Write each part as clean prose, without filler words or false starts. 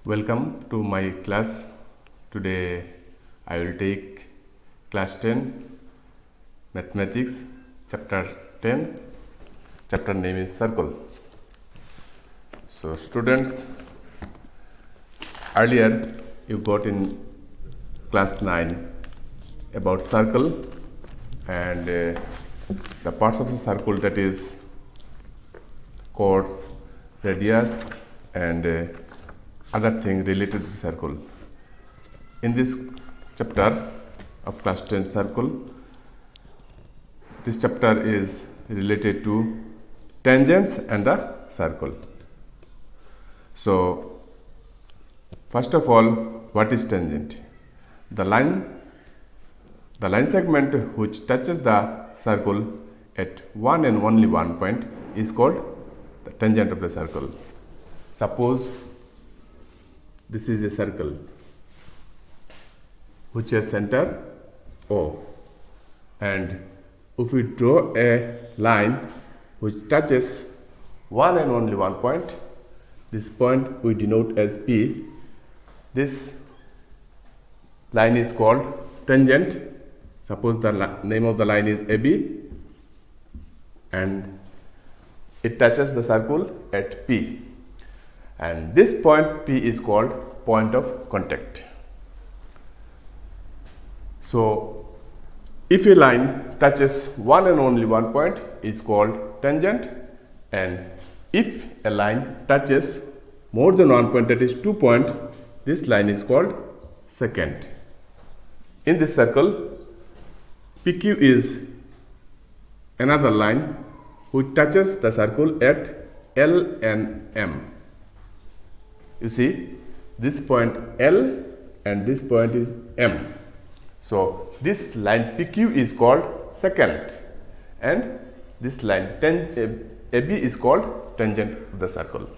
Welcome to my class. Today I will take class 10 mathematics chapter 10. Chapter name is circle. So students, earlier you got in class 9 about circle and the parts of the circle, that is chords, radius and other thing related to the circle. In this chapter of class 10 circle, this chapter is related to tangents and the circle. So first of all, what is tangent? The line segment which touches the circle at one and only one point is called the tangent of the circle. Suppose this is a circle which has center O, and if we draw a line which touches one and only one point, this point we denote as P. This line is called tangent. Suppose the name of the line is AB and it touches the circle at P, and this point P is called point of contact. So if a line touches one and only one point, it's called tangent, and if a line touches more than one point, that is 2 points, this line is called secant. In this circle, PQ is another line which touches the circle at L and M. You see, this point L and this point is M. So this line PQ is called secant, and this line AB is called tangent of the circle.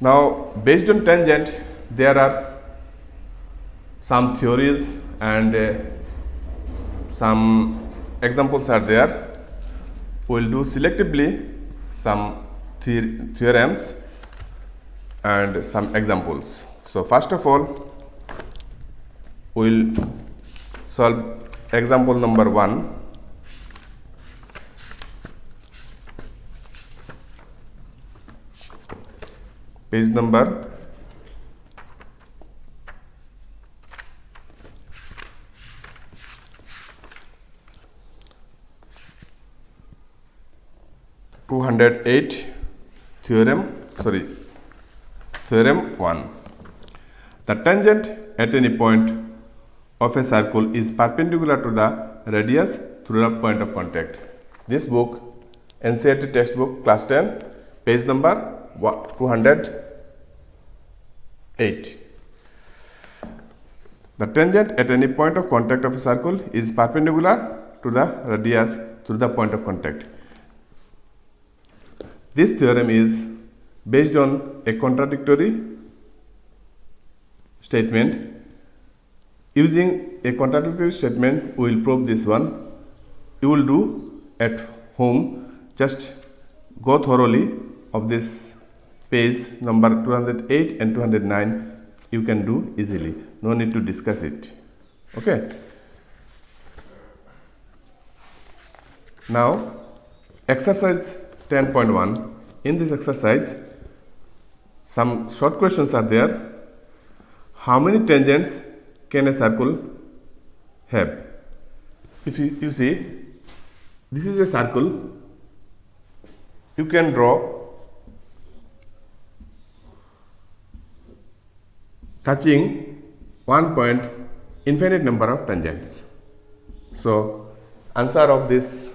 Now, based on tangent, there are some theories and some examples are there. We will do selectively some theorems and some examples. So first of all, we will solve example number 1. Page number 208, theorem 1. The tangent at any point of a circle is perpendicular to the radius through the point of contact. This book, NCERT textbook, class 10, page number 208. The tangent at any point of contact of a circle is perpendicular to the radius through the point of contact. This theorem is based on a contradictory statement. Using a contradictory statement, we will prove this one. You will do at home. Just go thoroughly of this page number 208 and 209. You can do easily. No need to discuss it. Okay. Now, exercise 10.1. In this exercise, some short questions are there. How many tangents can a circle have? If you see, this is a circle. You can draw touching one point infinite number of tangents. So answer of this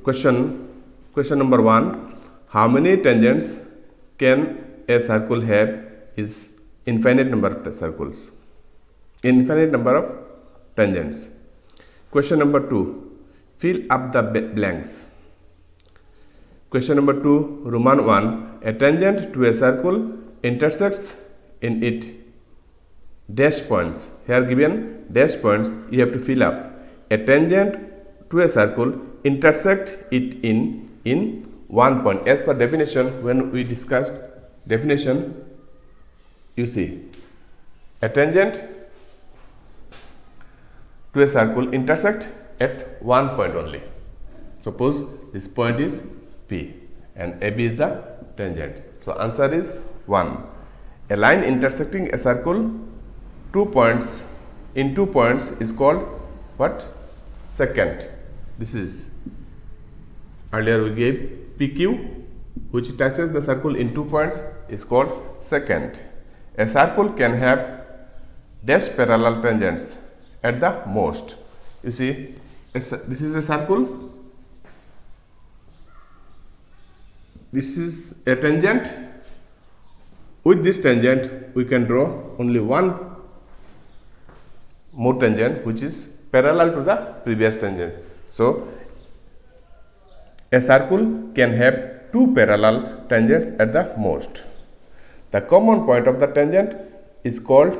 question number 1, how many tangents can a circle have, is infinite number of circles, infinite number of tangents. Question number 2, fill up the blanks. Question number 2, Roman 1, a tangent to a circle intersects in it dash points. Here given dash points, you have to fill up. A tangent to a circle intersect it in 1 point. As per definition, when we discussed definition, you see a tangent to a circle intersect at 1 point only. Suppose this point is P and AB is the tangent. So answer is 1. A line intersecting a circle 2 points in 2 points is called what? Secant. This is, earlier we gave PQ, which touches the circle in 2 points, is called secant. A circle can have dash parallel tangents at the most. You see, this is a circle. This is a tangent. With this tangent, we can draw only one more tangent, which is parallel to the previous tangent. So, a circle can have 2 parallel tangents at the most. The common point of the tangent is called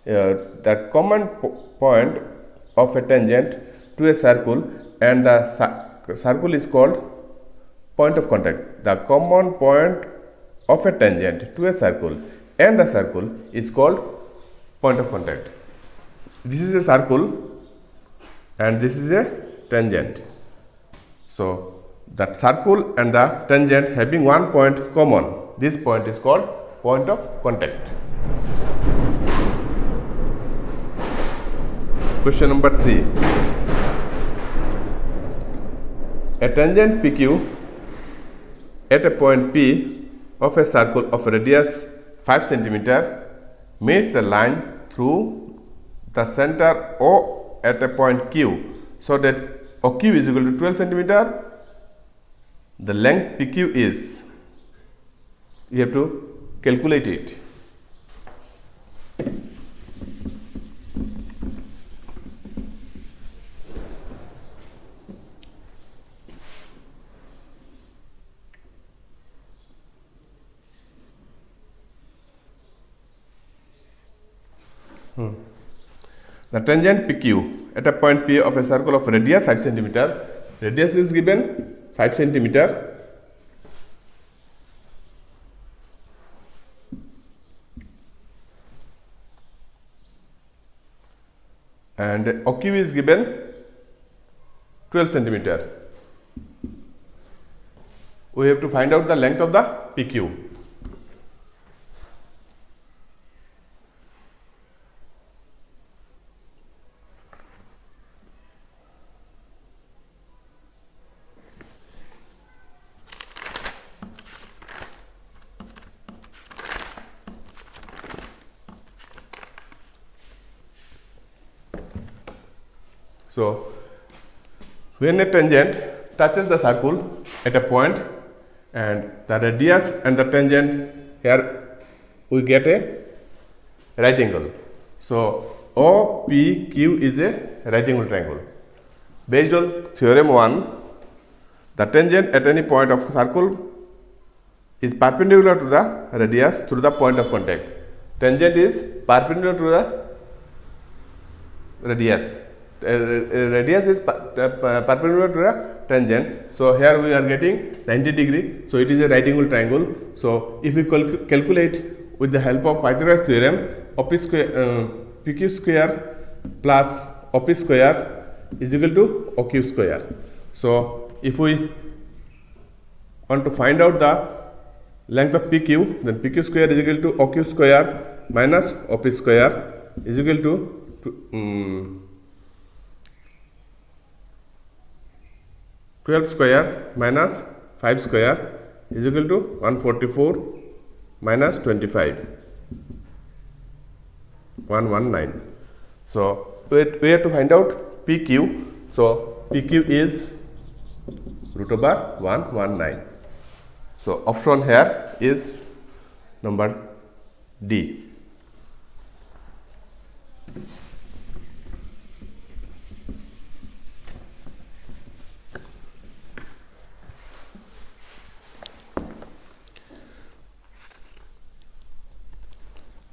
the common point of a tangent to a circle, and the circle is called point of contact. The common point of a tangent to a circle and the circle is called point of contact. This is a circle and this is a tangent. So, the circle and the tangent having one point common, this point is called point of contact. Question number 3. A tangent PQ at a point P of a circle of radius 5 cm meets a line through the center O at a point Q, so that OQ is equal to 12 cm. The length PQ is, you have to calculate it. The tangent PQ at a point P of a circle of radius 5 cm. Radius is given 5 cm. And OQ is given 12 cm. We have to find out the length of the PQ. So, when a tangent touches the circle at a point and the radius and the tangent, here we get a right angle. So, OPQ is a right angle triangle. Based on theorem 1, the tangent at any point of circle is perpendicular to the radius through the point of contact. Tangent is perpendicular to the radius. Radius is perpendicular to the tangent. So, here we are getting 90 degree. So, it is a right angle triangle. So, if we calculate with the help of Pythagoras theorem, OP square, PQ square plus OP square is equal to OQ square. So, if we want to find out the length of PQ, then PQ square is equal to OQ square minus OP square is equal to 12 square minus 5 square is equal to 144 minus 25, 119. So, we have to find out PQ. So, PQ is root over 119. So, option here is number D.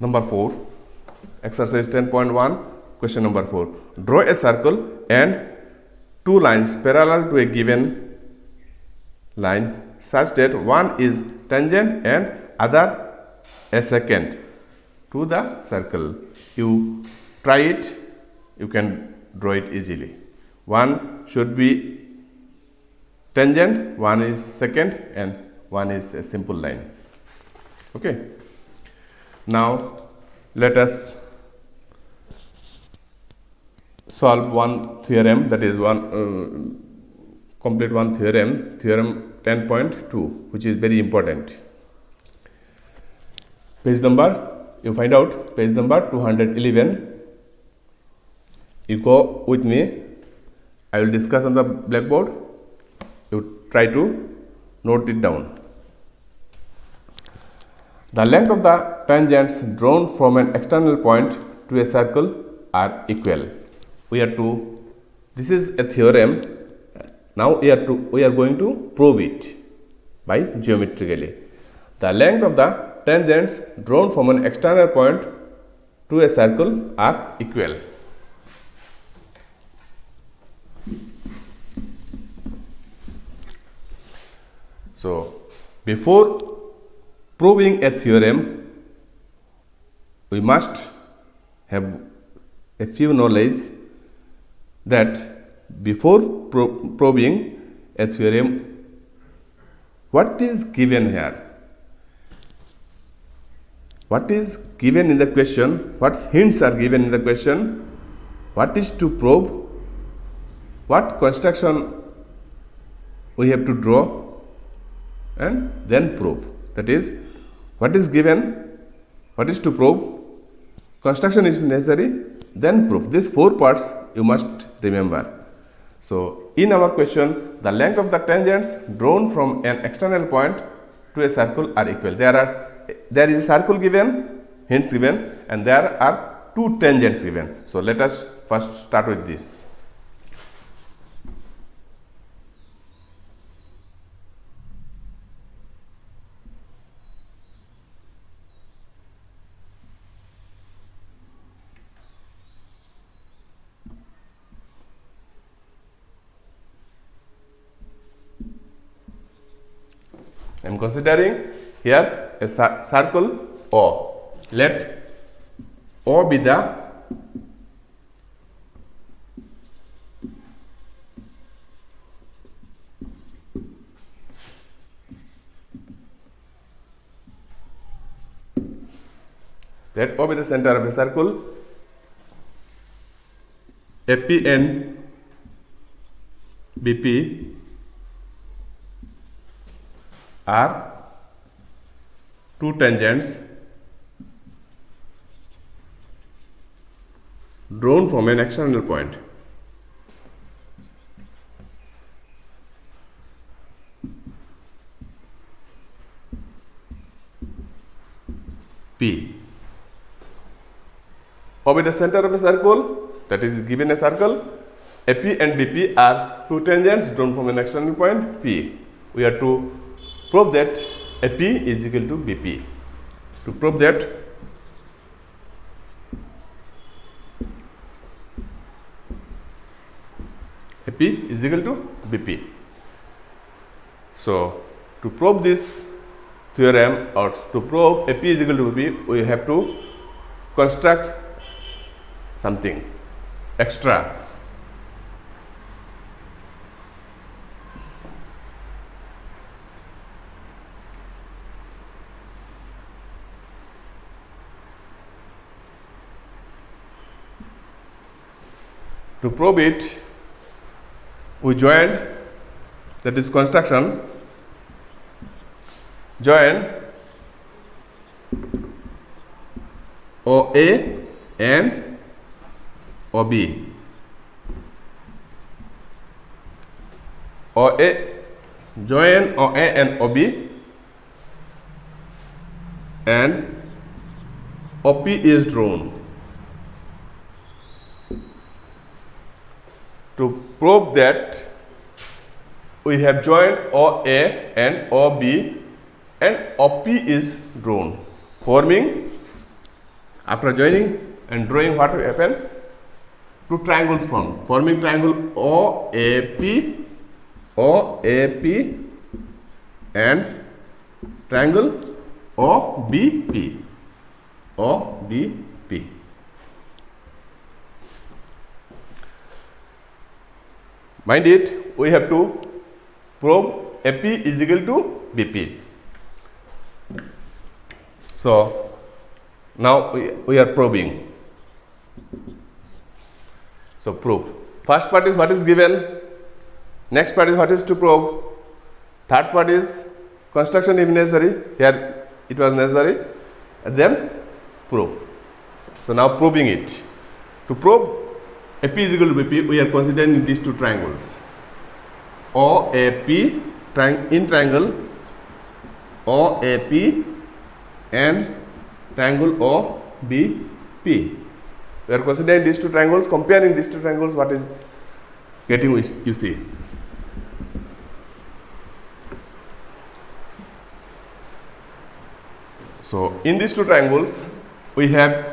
Number 4, exercise 10.1, question number 4. Draw a circle and two lines parallel to a given line such that one is tangent and other a secant to the circle. You try it, you can draw it easily. One should be tangent, one is secant, and one is a simple line. Okay. Now let us solve one theorem, that is complete one theorem, theorem 10.2, which is very important. Page number, you find out page number 211. You go with me, I will discuss on the blackboard, you try to note it down. The length of the tangents drawn from an external point to a circle are equal. This is a theorem. Now we are going to prove it by geometrically. The length of the tangents drawn from an external point to a circle are equal. So, before proving a theorem, we must have a few knowledge that before proving a theorem, what is given here? What is given in the question? What hints are given in the question? What is to prove? What construction we have to draw and then prove? That is, what is given, what is to prove, construction is necessary, then proof. These four parts you must remember. So, in our question, the length of the tangents drawn from an external point to a circle are equal. There is a circle given, hints given, and there are two tangents given. So, let us first start with this. I am considering here a circle O. Let O be the center of a circle. AP and BP are two tangents drawn from an external point. P. O be the center of a circle, that is given a circle. AP and BP are two tangents drawn from an external point P. We are to prove that AP is equal to BP. To prove that, AP is equal to BP. So, to prove this theorem or to prove AP is equal to BP, we have to construct something extra. To prove it, we join, that is construction, join OA and OB. Join OA and OB, and OP is drawn. To prove that we have joined OA and OB and OP is drawn, forming, after joining and drawing, what will happen? Two triangles forming triangle OAP and triangle OBP. OBP. Mind it, we have to prove AP is equal to BP. So now we are proving. So proof. First part is what is given. Next part is what is to prove. Third part is construction if necessary. Here it was necessary. And then proof. So now proving it. To prove AP is equal to BP, we are considering these two triangles. OAP in triangle OAP and triangle OBP. We are considering these two triangles, comparing these two triangles, what is getting you see. So in these two triangles, we have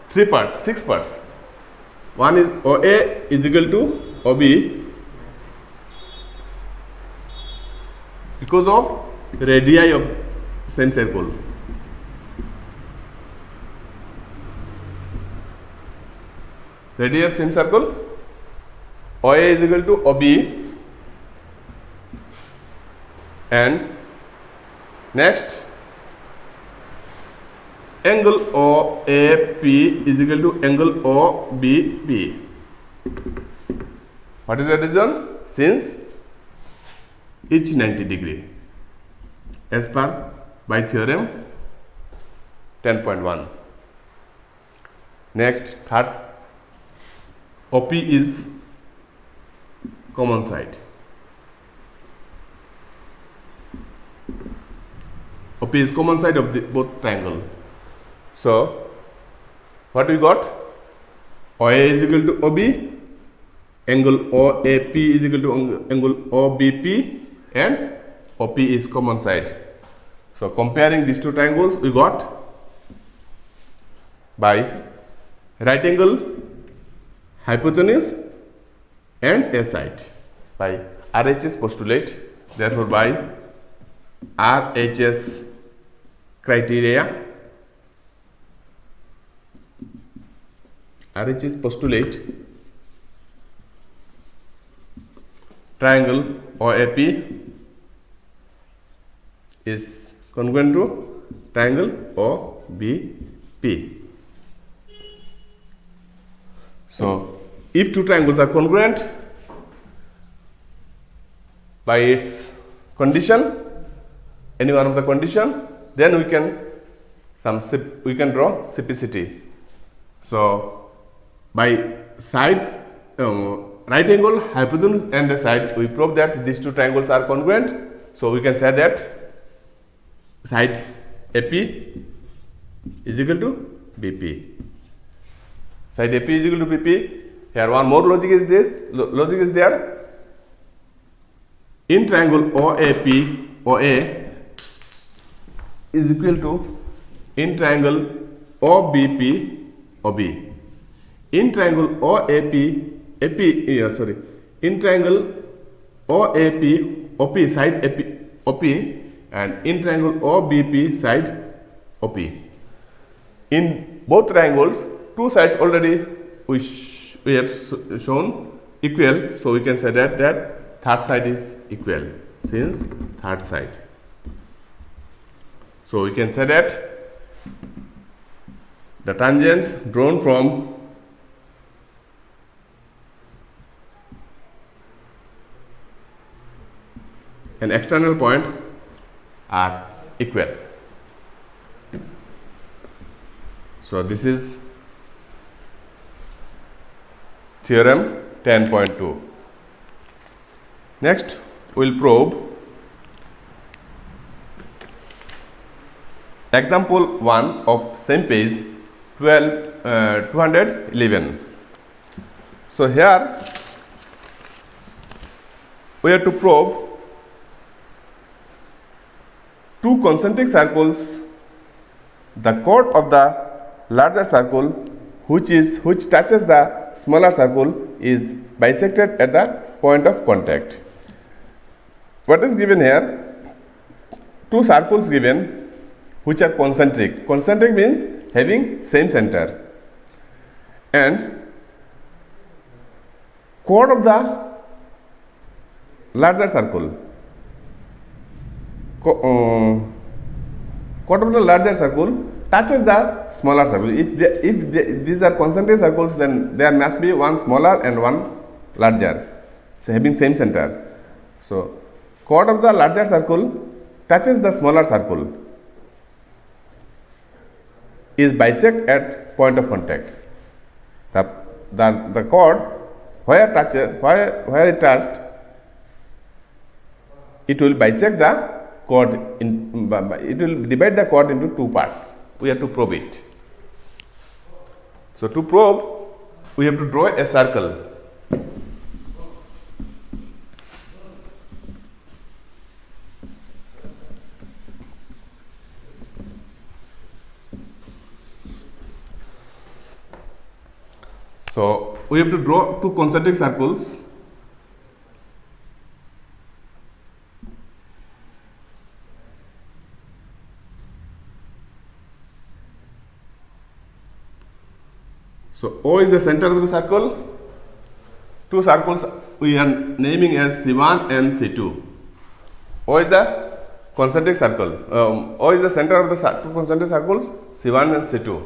6 parts. One is OA is equal to OB because of radii of same circle. Radii of same circle, OA is equal to OB, and next angle OAP is equal to angle OBP. What is the reason? Since each 90 degree as per by theorem 10.1. Next, third, OP is common side. OP is common side of both triangle. So what we got? OA is equal to OB, angle OAP is equal to angle OBP, and OP is common side. So comparing these two triangles, we got by right angle, hypotenuse and a side by RHS postulate. Therefore by RHS criteria, RHS postulate, triangle OAP is congruent to triangle OBP. So if two triangles are congruent by its condition, any one of the condition, then we can draw simplicity. So by side, right angle, hypotenuse and the side, we prove that these two triangles are congruent. So we can say that side AP is equal to BP. Side AP is equal to BP. Here one more logic is there. In triangle OAP, OA is equal to in triangle OBP, OB. In triangle OAP, in triangle OAP, OP side AP, OP, and in triangle OBP side OP. In both triangles, two sides already we have shown equal, so we can say that third side is equal since third side. So we can say that the tangents drawn from an external point are equal. So this is theorem 10.2. Next we will probe example 1 of same page 211. So here we have to probe two concentric circles. The chord of the larger circle which touches the smaller circle is bisected at the point of contact. What is given here? two circles given which are concentric. Concentric means having same center, and chord of the larger circle, chord of the larger circle touches the smaller circle. If these are concentric circles, then there must be one smaller and one larger, so having same center. So chord of the larger circle touches the smaller circle, is bisect at point of contact. The chord where it touched, it will bisect the chord it will divide the chord into two parts. We have to probe it. So to probe, we have to draw a circle. So we have to draw two concentric circles. So O is the center of the circle. Two circles we are naming as C1 and C2. O is the concentric circle. O is the center of the two concentric circles, C1 and C2.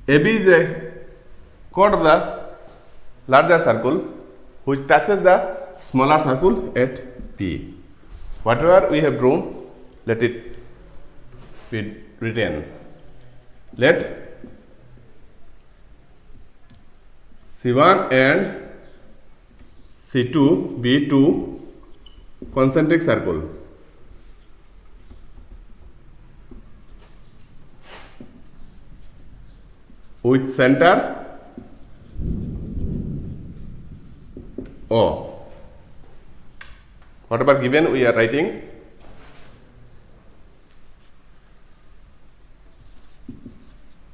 AB is a chord of the larger circle which touches the smaller circle at P. Whatever we have drawn, let it be written. Let C1 and C2 be two concentric circle. With center O. Whatever given, we are writing.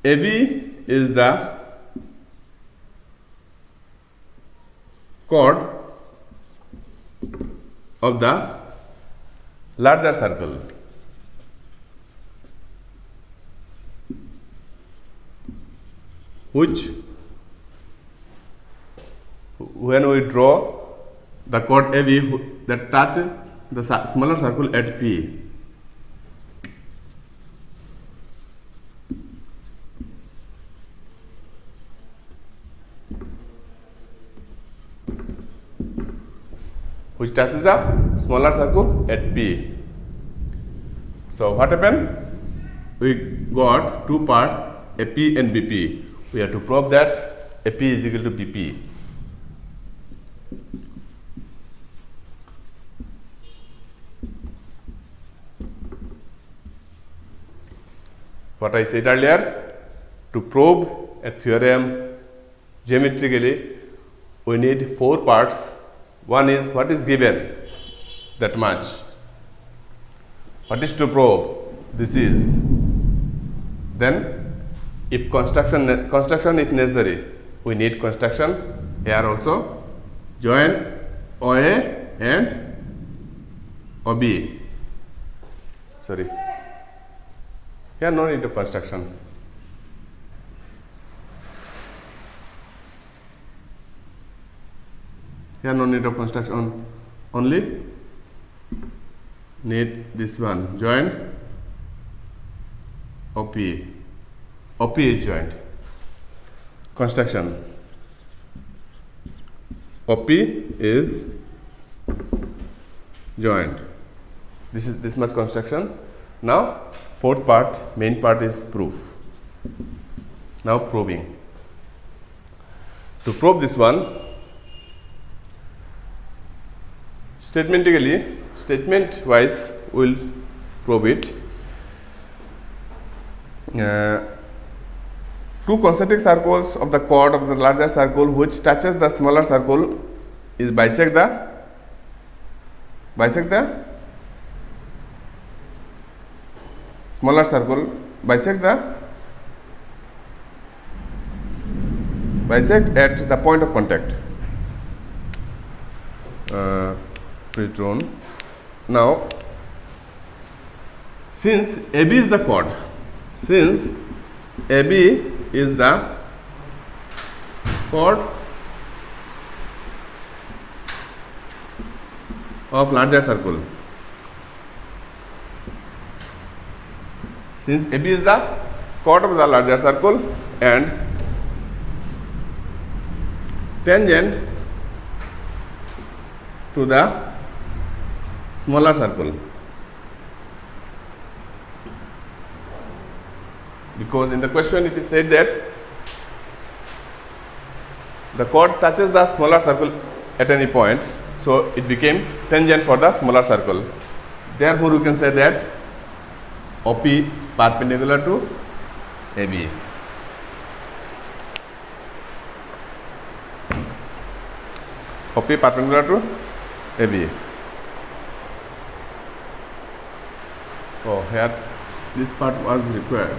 AB is the chord of the larger circle. Which, when we draw the chord AB that touches the smaller circle at P, which touches the smaller circle at P. So what happened? We got two parts, AP and BP. We have to prove that AP is equal to BP. What I said earlier, to prove a theorem geometrically, we need four parts. One is what is given, that much. What is to prove? This is. Then if construction if necessary, we need construction. Here also, join OA and OB. Sorry. Here no need of construction. Here no need of construction. Only need this one. Join OP. OP is joined. Construction. OP is joined. This much construction. Now fourth part, main part is proof. Now proving. To prove this one, statement wise we will prove it. Two concentric circles of the chord of the larger circle which touches the smaller circle is bisect the smaller circle, bisect at the point of contact. pre-drawn. Now, since AB is the chord, since AB is the chord of larger circle, since AB is the chord of the larger circle and tangent to the smaller circle, because in the question it is said that the chord touches the smaller circle at any point, so it became tangent for the smaller circle. Therefore, you can say that OP perpendicular to AB. OP perpendicular to AB. Oh, here this part was required.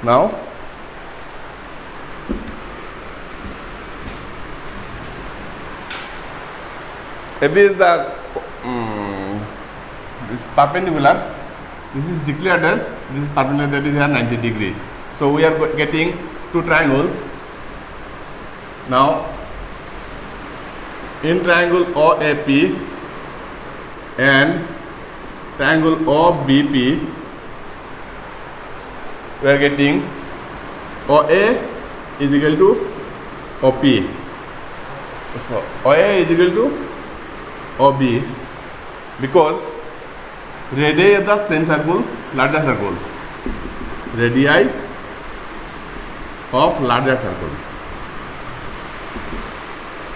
Now, AB is the this perpendicular. This is declared as this is perpendicular, that is here 90 degree. So we are getting two triangles. Now, in triangle OAP and triangle OBP, we are getting OA is equal to OP. So OA is equal to OB because radii of the same circle, larger circle, radii of larger circle,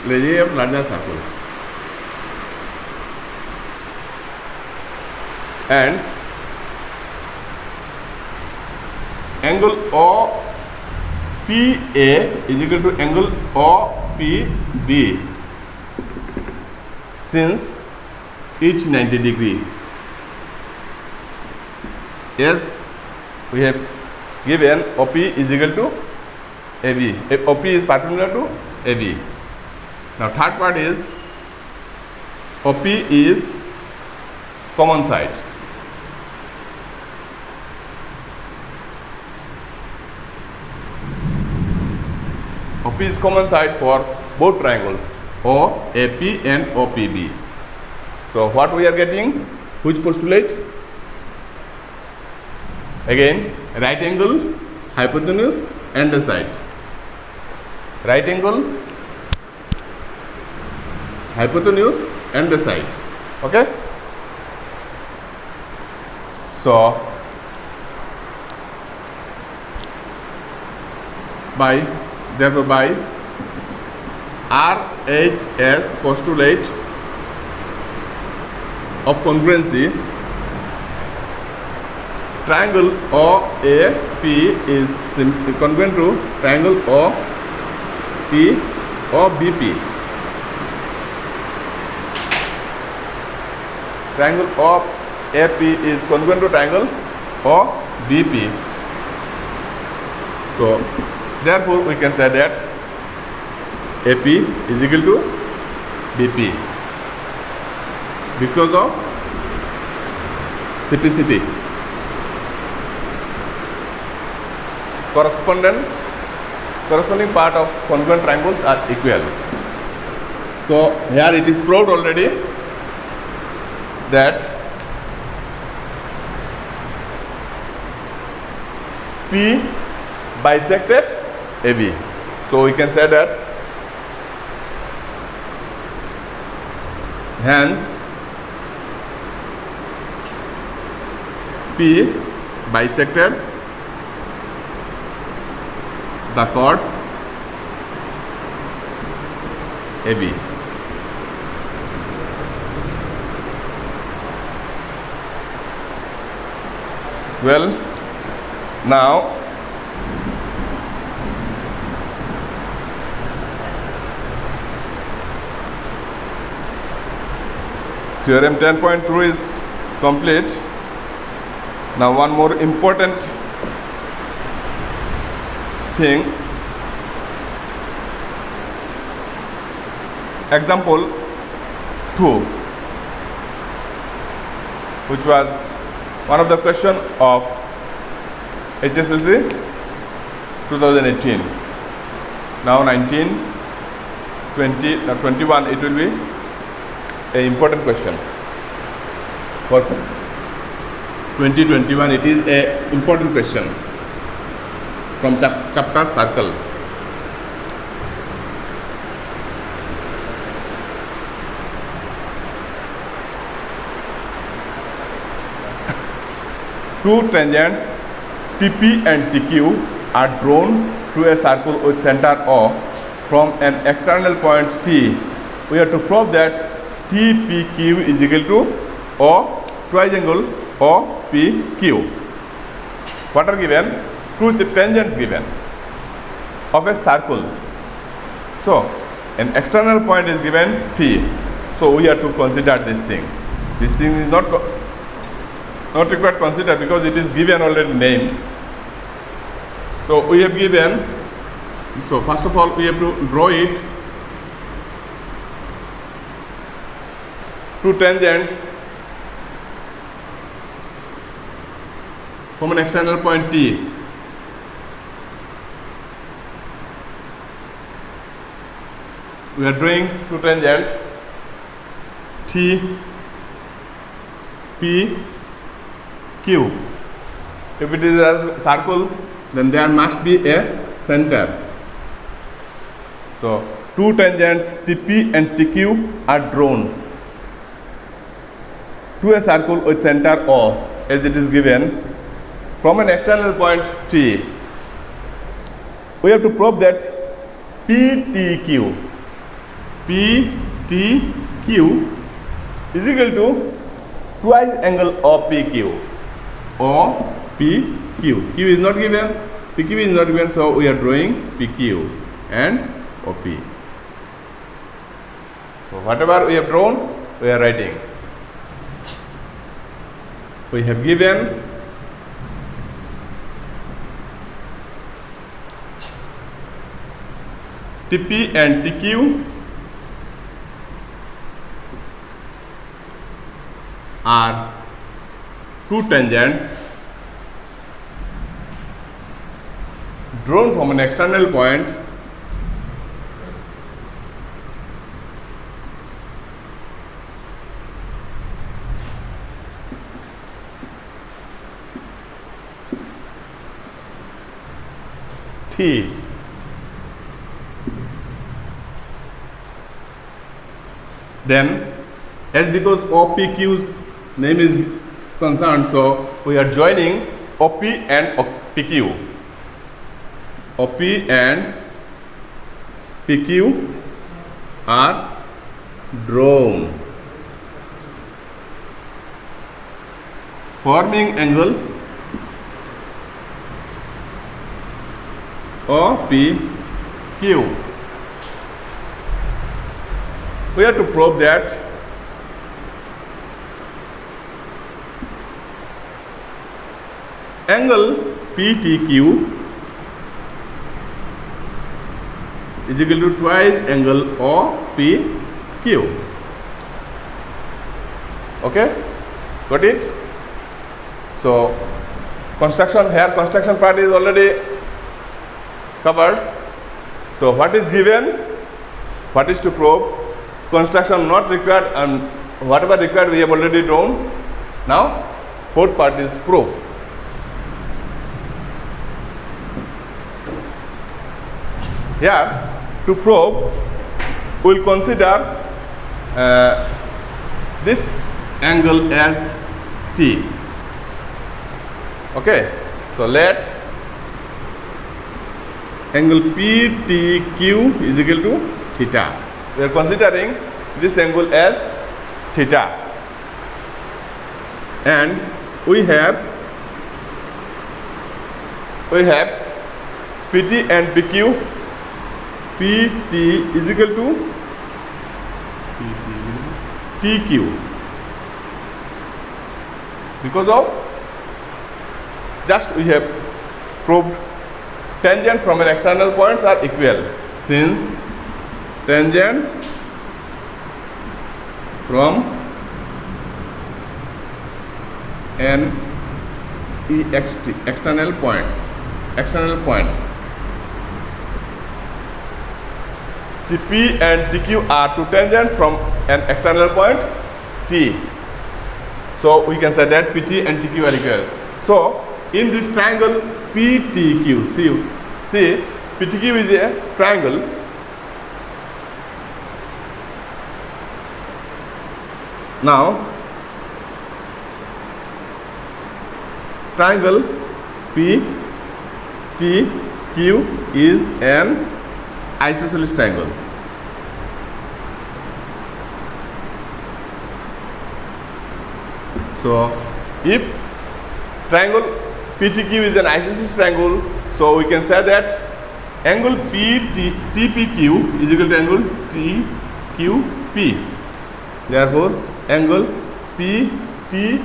radii of larger circle, and angle OPA is equal to angle OPB, since each 90 degree. Yes, we have given OP is equal to AB. OP is perpendicular to AB. Now, third part is OP is common side. OP is common side for both triangles OAP and OPB. So, what we are getting? Which postulate? Again, right angle, hypotenuse and the side. Right angle, hypotenuse and the side. Okay? So, therefore by RHS postulate of congruency, triangle OAP is congruent to triangle OBP. Triangle OAP is congruent to triangle OBP. So, therefore, we can say that AP is equal to BP because of cyclicity. Corresponding part of congruent triangles are equal. So, here it is proved already that P bisected AB. So, we can say that hence P bisected the chord AB. Well, now Theorem 10.2 is complete. Now one more important thing. Example 2, which was one of the question of HSLC 2018. Now 19, 20, 21, it will be an important question. For 2021, it is an important question from chapter circle. Two tangents TP and TQ are drawn to a circle with center O from an external point T. We have to prove that TPQ is equal to O twice angle OPQ. What are given? Two tangents given of a circle. So an external point is given T. So we have to consider this thing. This thing is not required to consider because it is given already name. So we have given, so first of all we have to draw it. Two tangents from an external point T. We are drawing two tangents T, P, Q. If it is a circle, then there must be a center. So two tangents TP and TQ are drawn to a circle with center O, as it is given from an external point T. We have to prove that PTQ is equal to twice angle OPQ. OPQ. Q is not given, PQ is not given, so we are drawing PQ and OP. So whatever we have drawn, we are writing. We have given TP and TQ are two tangents drawn from an external point T. Then, as because OPQ's name is concerned, so we are joining OP and PQ. OP and PQ are drawn, forming angle OPQ. We have to prove that angle PTQ is equal to twice angle OPQ. Okay, got it? So construction part is already covered. So what is given, what is to prove, construction not required, and whatever required we have already drawn. Now fourth part is proof. Here to prove, we will consider this angle as T. Okay, so let angle PTQ is equal to theta. We are considering this angle as theta, and we have PT and PQ. PT is equal to TQ. Because of just we have proved tangent from an external points are equal. Since tangents from an external point TP and TQ are two tangents from an external point T. So we can say that PT and TQ are equal. So in this triangle PTQ, see PTQ is a triangle. Now triangle PTQ is an isosceles triangle. So if triangle PTQ is an isosceles triangle, so we can say that angle TPQ is equal to angle TQP. Therefore angle TPQ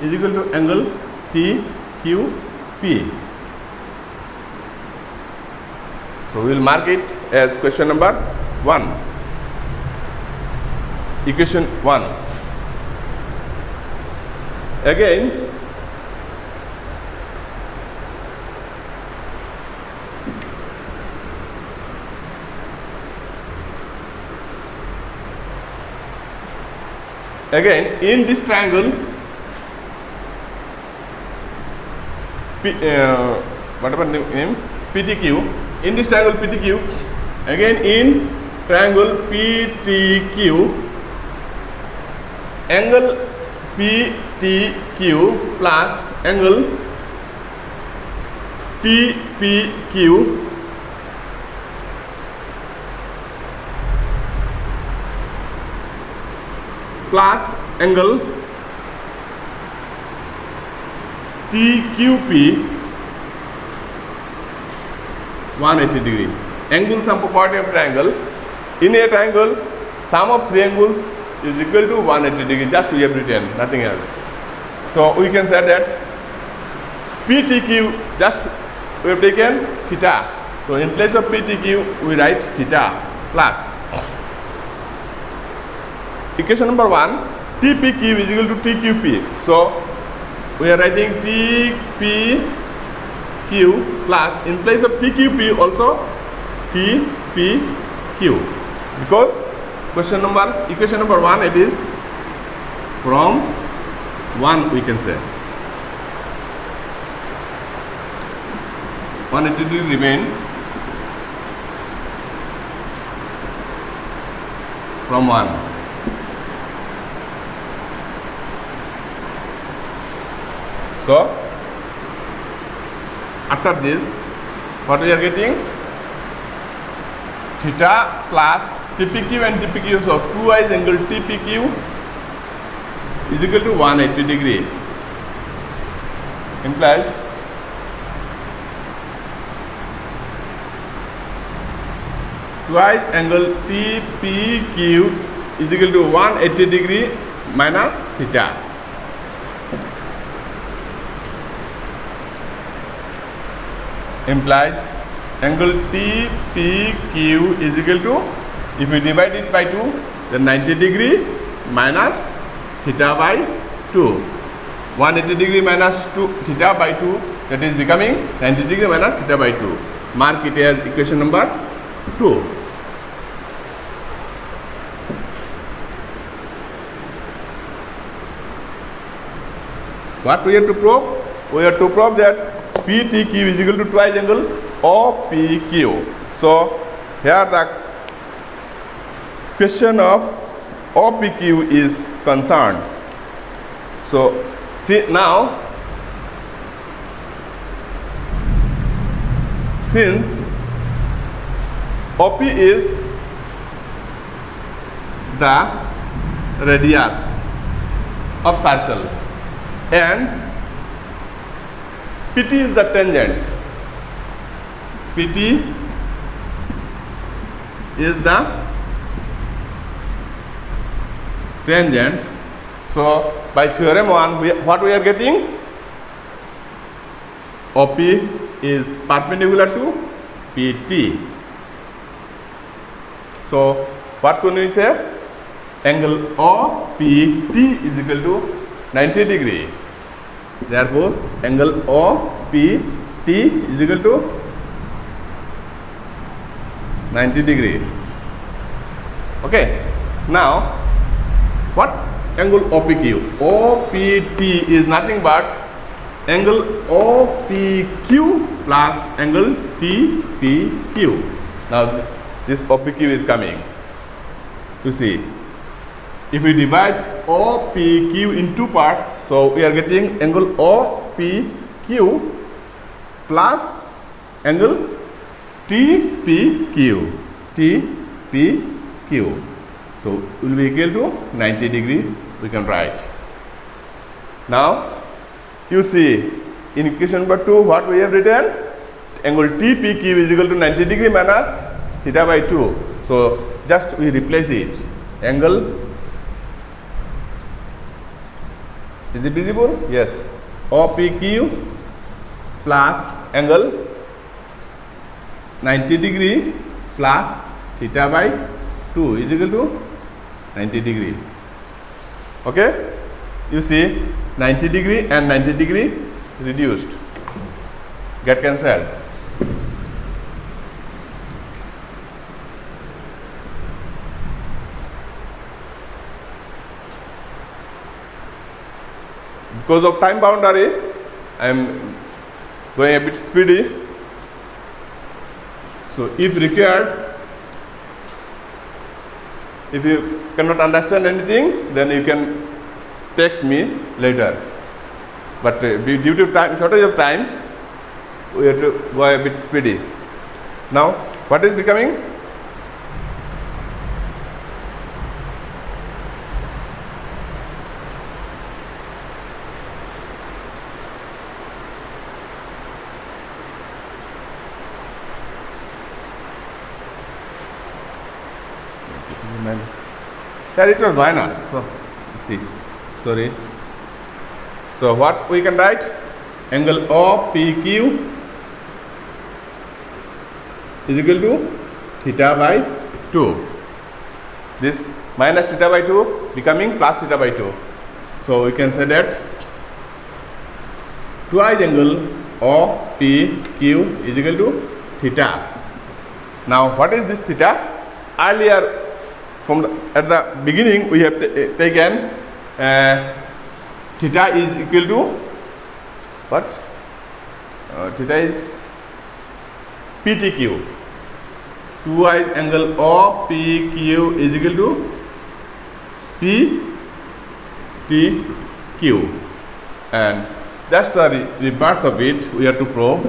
is equal to angle TQP. So we will mark it as question number 1. Equation 1. Again in this triangle whatever name PTQ, in this triangle PTQ, again in triangle PTQ, angle PTQ plus angle TPQ plus angle TQP 180 degree. Angle sum property of triangle. In a triangle, sum of three angles is equal to 180 degree. Just we have written, nothing else. So we can say that PTQ, just we have taken theta. So in place of PTQ, we write theta plus equation number 1, TPQ is equal to TQP. So we are writing TPQ plus in place of TQP also TPQ, because equation number 1 it is from 1 we can say 180 degree remain from 1. So after this, what we are getting? Theta plus TPQ and TPQ. So twice angle TPQ is equal to 180 degree. Implies twice angle TPQ is equal to 180 degree minus theta. Implies angle TPQ is equal to, if we divide it by 2, then 90 degree minus theta by 2. 180 degree minus 2 theta by 2, that is becoming 90 degree minus theta by 2. Mark it as equation number 2. What we have to prove? We have to prove that PTQ is equal to twice angle OPQ. So here the question of OPQ is concerned. So see now, since OP is the radius of circle and PT is the tangent. PT is the tangents. So by theorem 1, what we are getting? OP is perpendicular to PT. So what can we say? Angle OPT is equal to 90 degree. Therefore, angle OPT is equal to 90 degree. Okay. Now, what angle OPQ? OPT is nothing but angle OPQ plus angle TPQ. Now, this OPQ is coming. You see, if we divide OPQ in two parts, so we are getting angle OPQ plus angle TPQ. TPQ. So will be equal to 90 degree. We can write. Now you see in equation number 2 what we have written? Angle TPQ is equal to 90 degree minus theta by 2. So just we replace it. Angle, is it visible? Yes. OPQ plus angle 90 degree plus theta by 2 is equal to 90 degree. Okay. You see 90 degree and 90 degree reduced. Get cancelled. Because of time boundary, I am going a bit speedy. So if required, if you cannot understand anything, then you can text me later. But due to time, shortage of time, we have to go a bit speedy. Now, what is becoming? Here it was minus. So, see, sorry. So, what we can write? Angle OPQ is equal to theta by 2. This minus theta by 2 becoming plus theta by 2. So, we can say that twice angle OPQ is equal to theta. Now, what is this theta? Earlier, at the beginning, we have taken theta is equal to what? Theta is PTQ. Twice angle OPQ is equal to PTQ. And just the reverse of it, we have to prove.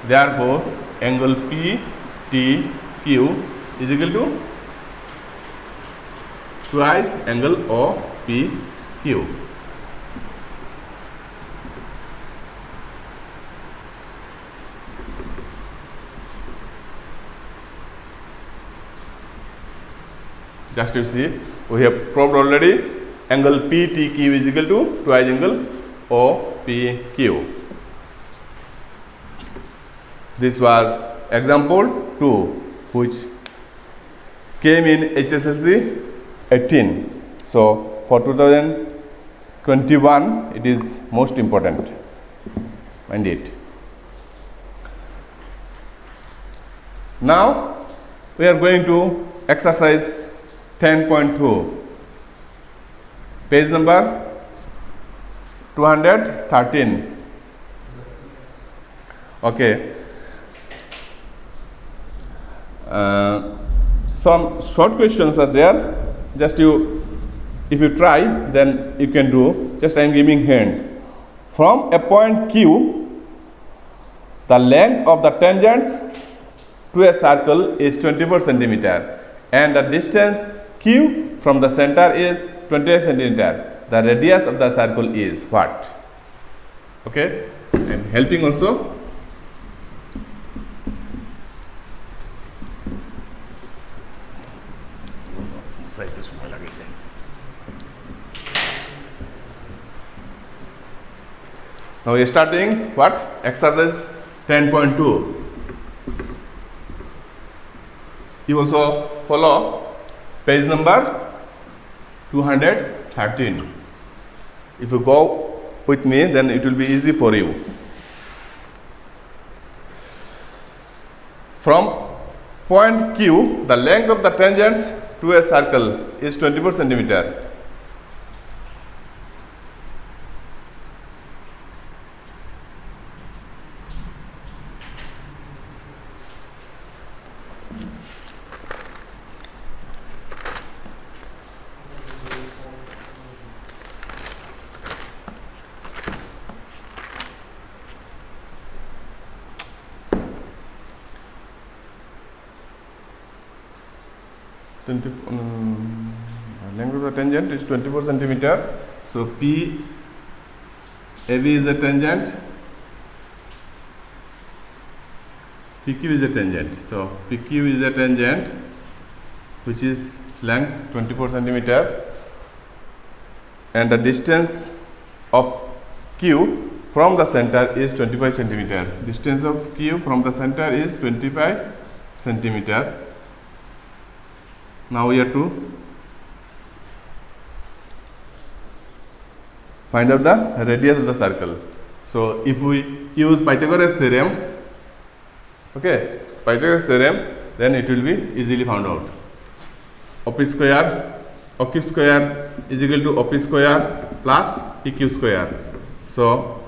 Therefore, angle PTQ is equal to twice angle OPQ. Just you see, we have proved already angle PTQ is equal to twice angle OPQ. This was example 2, which came in HSLC 18. So for 2021 it is most important. Mind it. Now we are going to exercise 10.2, page number 213. Okay. Some short questions are there. Just if you try, then you can do. Just I am giving hints. From a point Q, the length of the tangents to a circle is 24 centimeter, and the distance Q from the center is 28 centimeter. The radius of the circle is what? Okay, I am helping also. Now we are starting what? Exercise 10.2. You also follow page number 213. If you go with me, then it will be easy for you. From point Q, the length of the tangents to a circle is 24 centimeter. Length of the tangent is 24 centimeter. So P AB is the tangent, PQ is the tangent. So PQ is the tangent which is length 24 centimeter, and the distance of Q from the center is 25 centimeter. Distance of Q from the center is 25 centimeter. Now we have to find out the radius of the circle. So if we use Pythagoras theorem, then it will be easily found out. OQ square is equal to OP square plus PQ square. So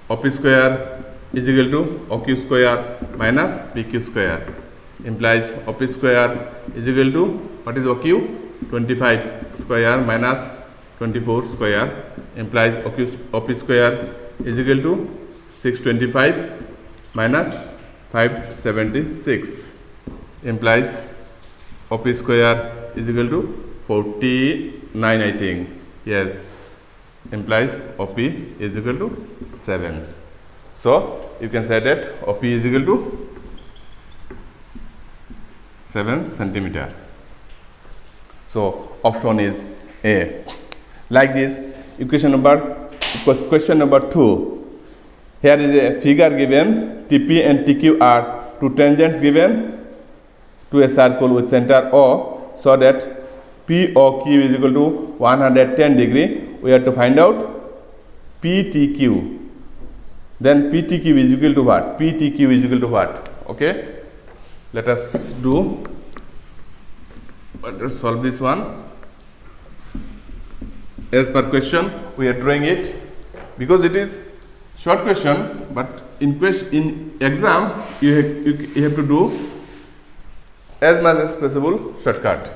OP square is equal to OQ square minus PQ square, implies OP square is equal to, what is OQ? 25 square minus 24 square, implies OP square is equal to 625 minus 576, implies OP square is equal to 49, I think. Yes, implies OP is equal to 7. So you can say that OP is equal to 7 centimeter. So option is A. Like this, question number 2. Here is a figure given. TP and TQ are two tangents given to a circle with center O, so that POQ is equal to 110 degree. We have to find out PTQ. Then PTQ is equal to what? PTQ is equal to what? Okay. Let us do. Let us solve this one. As per question, we are drawing it because it is short question, but in exam you have to do as much as possible shortcut.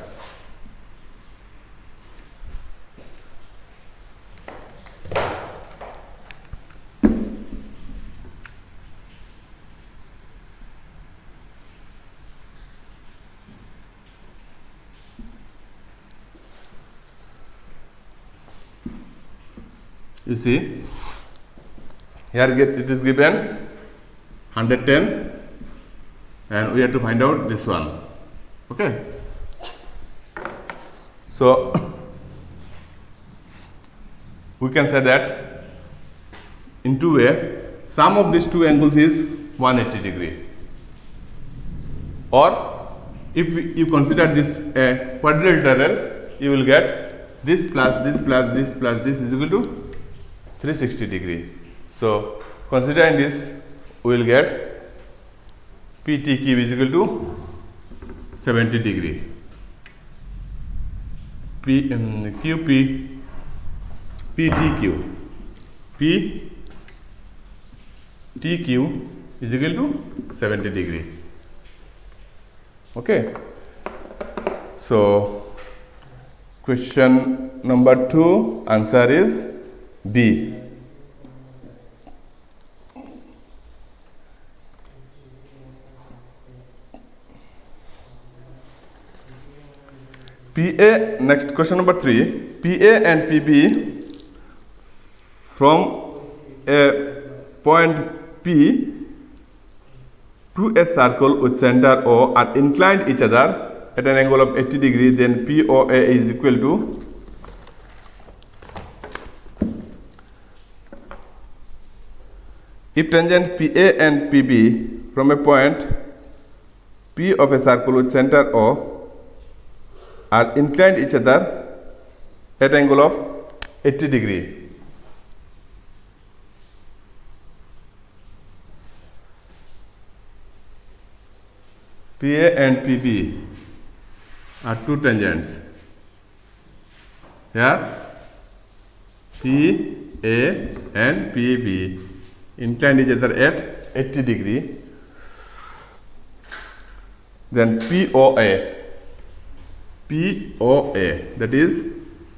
You see, here it is given 110, and we have to find out this one. Okay. So we can say that in two way, sum of these two angles is 180 degree. Or if you consider this a quadrilateral, you will get this plus this plus this plus this is equal to 360 degree. So considering this, we will get PTQ is equal to 70 degree. PTQ is equal to 70 degree. Okay. So question number 2, answer is B. PA, next question number 3. PA and PB from a point P to a circle with center O are inclined each other at an angle of 80 degree, then POA is equal to if tangent PA and PB from a point P of a circle with center O are inclined each other at angle of 80 degree. PA and PB are two tangents. Here PA and PB inclined each other at 80 degree. Then POA, that is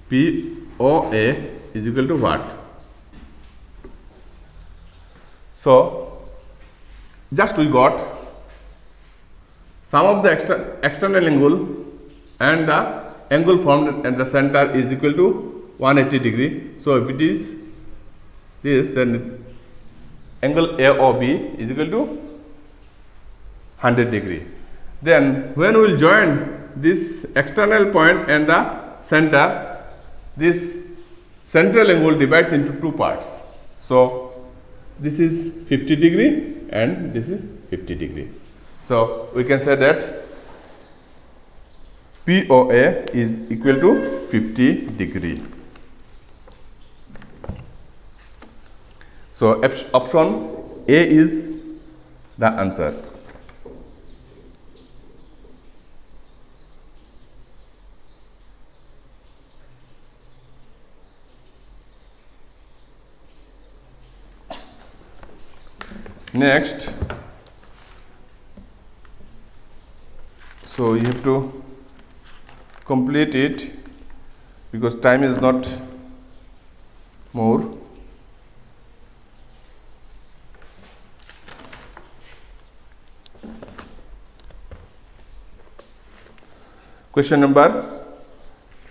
POA is equal to what? So just we got sum of the external angle and the angle formed at the center is equal to 180 degree. So if it is this, then angle AOB is equal to 100 degree. Then when we will join this external point and the center, this central angle divides into two parts. So this is 50 degree and this is 50 degree. So we can say that POA is equal to 50 degree. So option A is the answer. Next, so you have to complete it because time is not more. Question number,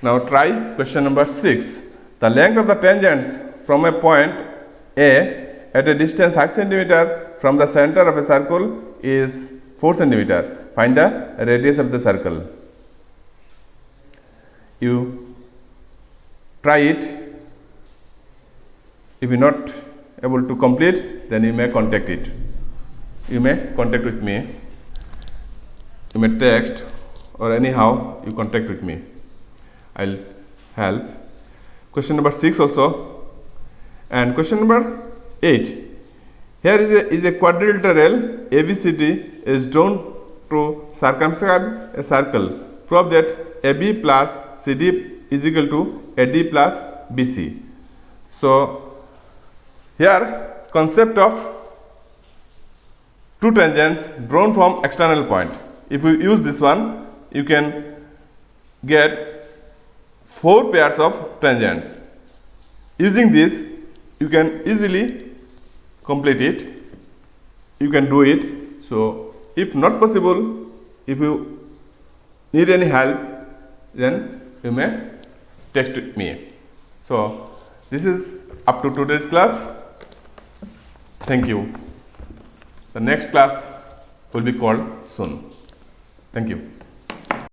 now try question number 6. The length of the tangents from a point A at a distance 5 centimeter from the center of a circle is 4 centimeter. Find the radius of the circle. You try it. If you are not able to complete, then you may contact it. You may contact with me. You may text or anyhow you contact with me. I'll help. Question number 6 also. And question number 8. Here is a quadrilateral ABCD is drawn to circumscribe a circle. Prove that AB plus CD is equal to AD plus BC. So here concept of two tangents drawn from external point. If you use this one, you can get 4 pairs of tangents. Using this, you can easily complete it. You can do it. So if not possible, if you need any help, then you may text me. So this is up to today's class. Thank you. The next class will be called soon. Thank you.